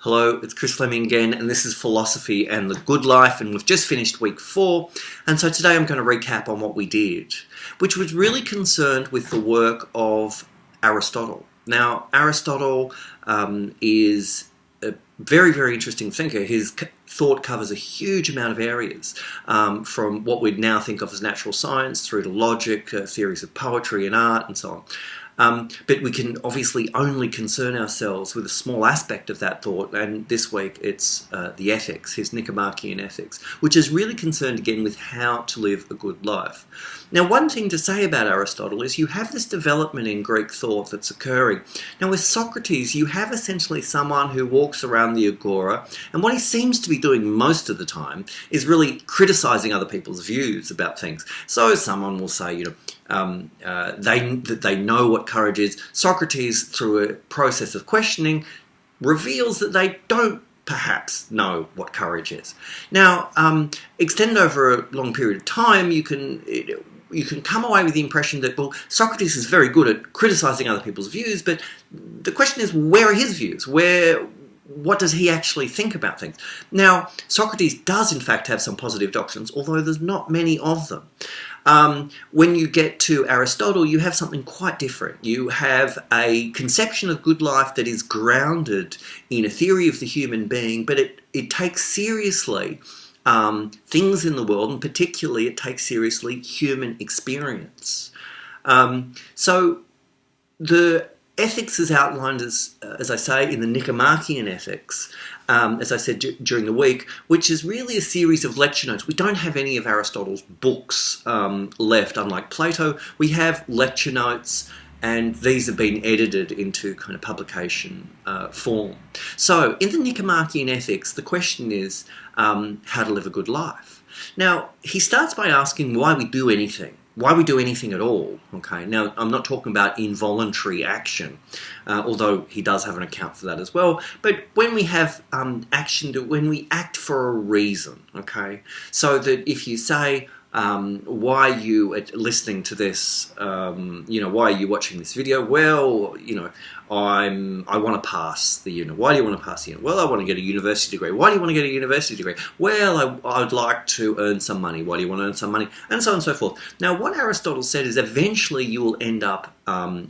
Hello, it's Chris Fleming again, and this is Philosophy and the Good Life, and we've just finished week 4, and so today I'm going to recap on what we did, which was really concerned with the work of Aristotle. Now, Aristotle is a very, very interesting thinker. His thought covers a huge amount of areas, from what we'd now think of as natural science through to logic, theories of poetry and art, and so on. But we can obviously only concern ourselves with a small aspect of that thought, and this week it's the ethics, his Nicomachean Ethics, which is really concerned again with how to live a good life. Now, one thing to say about Aristotle is you have this development in Greek thought that's occurring. Now, with Socrates, you have essentially someone who walks around the agora, and what he seems to be doing most of the time is really criticizing other people's views about things. So someone will say, that they know what courage is. Socrates, through a process of questioning, reveals that they don't perhaps know what courage is. Now, extend over a long period of time, you can come away with the impression that, well, Socrates is very good at criticizing other people's views, but the question is, where are his views? What does he actually think about things? Now, Socrates does in fact have some positive doctrines, although there's not many of them. When you get to Aristotle, you have something quite different. You have a conception of good life that is grounded in a theory of the human being, but it takes seriously things in the world, and particularly it takes seriously human experience. So the ethics is outlined as I say, in the Nicomachean Ethics, as I said during the week, which is really a series of lecture notes. We don't have any of Aristotle's books left, unlike Plato. We have lecture notes, and these have been edited into kind of publication form. So in the Nicomachean Ethics, the question is how to live a good life. Now, he starts by asking why we do anything. Why we do anything at all, okay? Now, I'm not talking about involuntary action, although he does have an account for that as well, but when we have action, when we act for a reason, okay? So that if you say, why are you listening to this, why are you watching this video? Well, I want to pass the unit. Why do you want to pass the unit? Well, I want to get a university degree. Why do you want to get a university degree? Well, I'd like to earn some money. Why do you want to earn some money? And so on and so forth. Now, what Aristotle said is eventually you will end up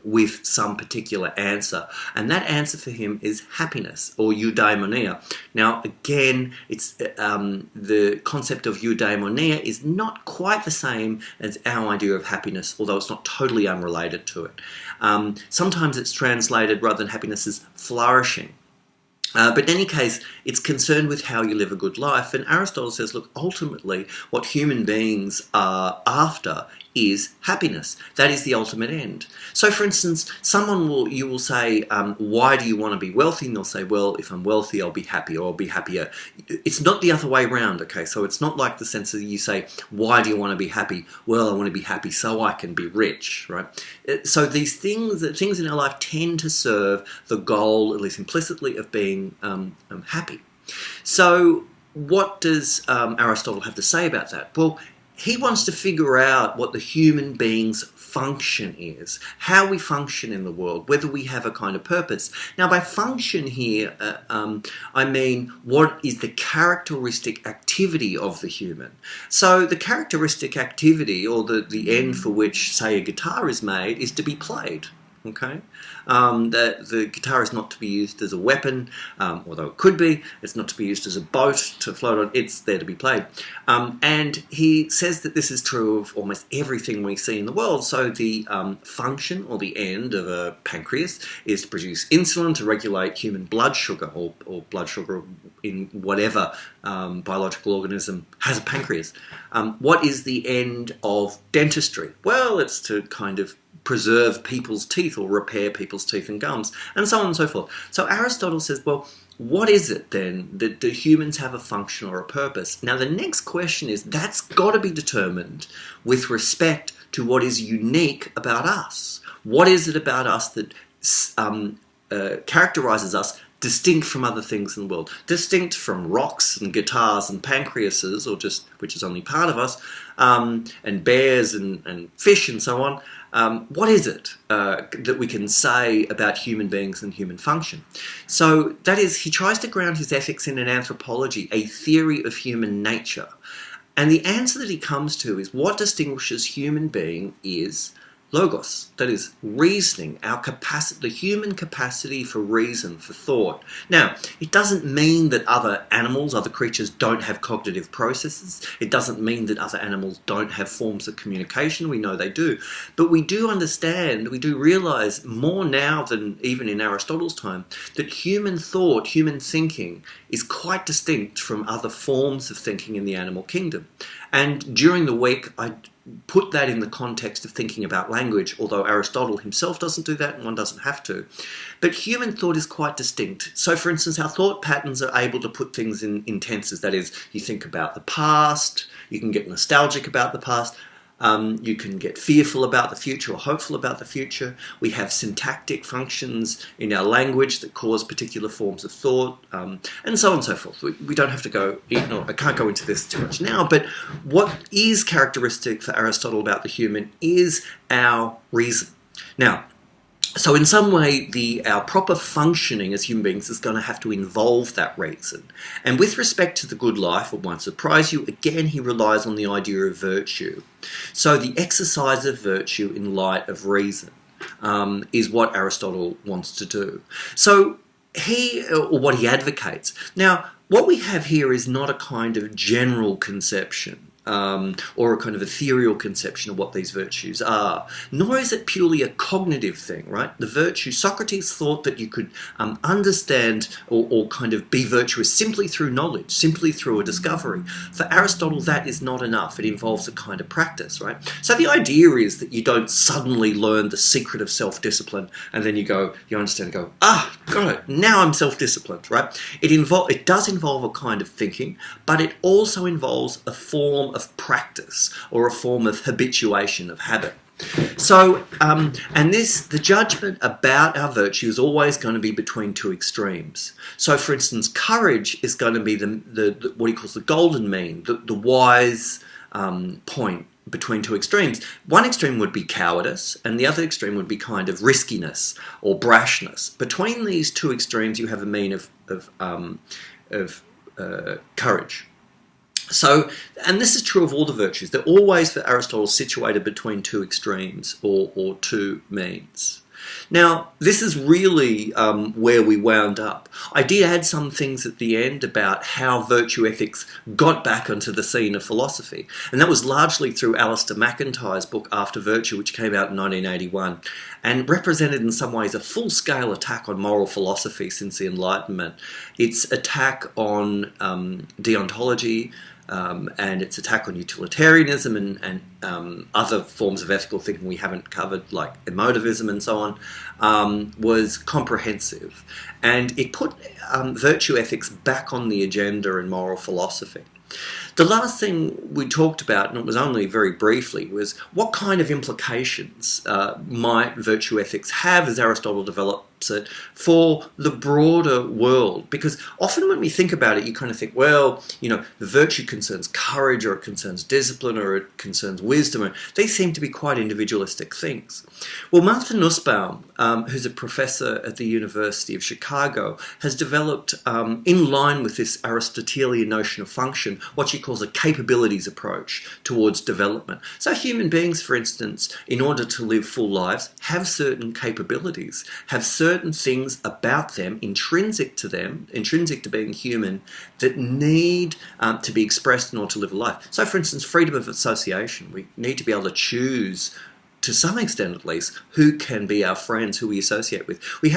with some particular answer, and that answer for him is happiness, or eudaimonia. Now, again, it's the concept of eudaimonia is not quite the same as our idea of happiness, although it's not totally unrelated to it. Sometimes it's translated, rather than happiness, as flourishing. But in any case, it's concerned with how you live a good life. And Aristotle says, look, ultimately, what human beings are after is happiness. That is the ultimate end. So, for instance, you will say, why do you want to be wealthy? And they'll say, well, if I'm wealthy, I'll be happy, or I'll be happier. It's not the other way around, okay? So it's not like the sense that you say, why do you want to be happy? Well, I want to be happy so I can be rich, right? So these things in our life tend to serve the goal, at least implicitly, of being happy. So what does Aristotle have to say about that? Well, he wants to figure out what the human being's function is, how we function in the world, whether we have a kind of purpose. Now, by function here, I mean what is the characteristic activity of the human. So the characteristic activity, or the end for which, say, a guitar is made, is to be played. Okay, the guitar is not to be used as a weapon, although it could be. It's not to be used as a boat to float on. It's there to be played. And he says that this is true of almost everything we see in the world. So the function, or the end of a pancreas, is to produce insulin to regulate human blood sugar, or blood sugar in whatever biological organism has a pancreas. What is the end of dentistry? Well, it's to kind of preserve people's teeth, or repair people's teeth and gums, and so on and so forth. So Aristotle says, well, what is it then that do humans have a function or a purpose? Now, the next question is, that's got to be determined with respect to what is unique about us. What is it about us that characterizes us distinct from other things in the world, distinct from rocks and guitars and pancreases, or just, which is only part of us, and bears and fish and so on, what is it that we can say about human beings and human function? So that is, he tries to ground his ethics in an anthropology, a theory of human nature. And the answer that he comes to is what distinguishes human being is logos, that is reasoning, our capacity, the human capacity for reason, for thought. Now, it doesn't mean that other animals, other creatures don't have cognitive processes. It doesn't mean that other animals don't have forms of communication. We know they do. But we do understand, we do realize more now than even in Aristotle's time, that human thought, human thinking is quite distinct from other forms of thinking in the animal kingdom. And during the week, I put that in the context of thinking about language, although Aristotle himself doesn't do that and one doesn't have to. But human thought is quite distinct. So, for instance, our thought patterns are able to put things in tenses. That is, you think about the past, you can get nostalgic about the past, you can get fearful about the future or hopeful about the future. We have syntactic functions in our language that cause particular forms of thought, and so on and so forth. We don't have to go, I can't go into this too much now, but what is characteristic for Aristotle about the human is our reason. Now, so in some way, our proper functioning as human beings is going to have to involve that reason. And with respect to the good life, it won't surprise you, again, he relies on the idea of virtue. So the exercise of virtue in light of reason is what Aristotle wants to do. So or what he advocates. Now, what we have here is not a kind of general conception, or a kind of ethereal conception of what these virtues are, nor is it purely a cognitive thing, right? The virtue, Socrates thought that you could understand or kind of be virtuous simply through knowledge, simply through a discovery. For Aristotle, that is not enough. It involves a kind of practice, right? So the idea is that you don't suddenly learn the secret of self-discipline and then you understand and go, got it, now I'm self-disciplined, right? It does involve a kind of thinking, but it also involves a form of practice or a form of habituation, of habit. So, the judgment about our virtue is always going to be between two extremes. So, for instance, courage is going to be the what he calls the golden mean, the wise point between two extremes. One extreme would be cowardice, and the other extreme would be kind of riskiness or brashness. Between these two extremes, you have a mean of courage. So, and this is true of all the virtues. They're always, for Aristotle, situated between two extremes or two means. Now, this is really where we wound up. I did add some things at the end about how virtue ethics got back onto the scene of philosophy, and that was largely through Alistair McIntyre's book After Virtue, which came out in 1981, and represented in some ways a full-scale attack on moral philosophy since the Enlightenment. Its attack on deontology, and its attack on utilitarianism and other forms of ethical thinking we haven't covered, like emotivism and so on, was comprehensive. And it put virtue ethics back on the agenda in moral philosophy. The last thing we talked about, and it was only very briefly, was what kind of implications might virtue ethics have, as Aristotle develops it, for the broader world. Because often when we think about it, you kind of think, well, the virtue concerns courage, or it concerns discipline, or it concerns wisdom. Or these seem to be quite individualistic things. Well, Martha Nussbaum, who's a professor at the University of Chicago, has developed, in line with this Aristotelian notion of function, what she calls a capabilities approach towards development. So human beings, for instance, in order to live full lives, have certain capabilities, have certain things about them, intrinsic to being human, that need to be expressed in order to live a life. So, for instance, freedom of association. We need to be able to choose, to some extent at least, who can be our friends, who we associate with. We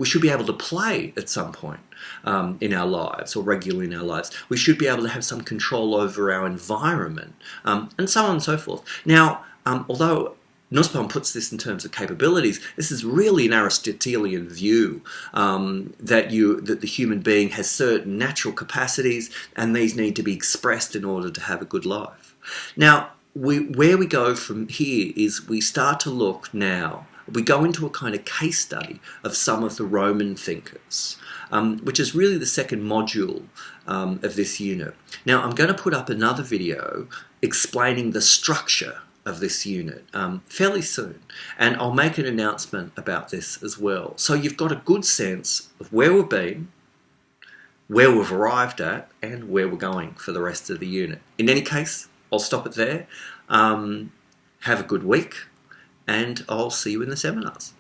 should be able to play at some point in our lives, or regularly in our lives. We should be able to have some control over our environment, and so on and so forth. Now, although Nussbaum puts this in terms of capabilities, this is really an Aristotelian view, that the human being has certain natural capacities, and these need to be expressed in order to have a good life. Now, where we go from here is we start to look now. We go into a kind of case study of some of the Roman thinkers, which is really the second module of this unit. Now, I'm going to put up another video explaining the structure of this unit fairly soon, and I'll make an announcement about this as well. So you've got a good sense of where we've been, where we've arrived at, and where we're going for the rest of the unit. In any case, I'll stop it there. Have a good week, and I'll see you in the seminars.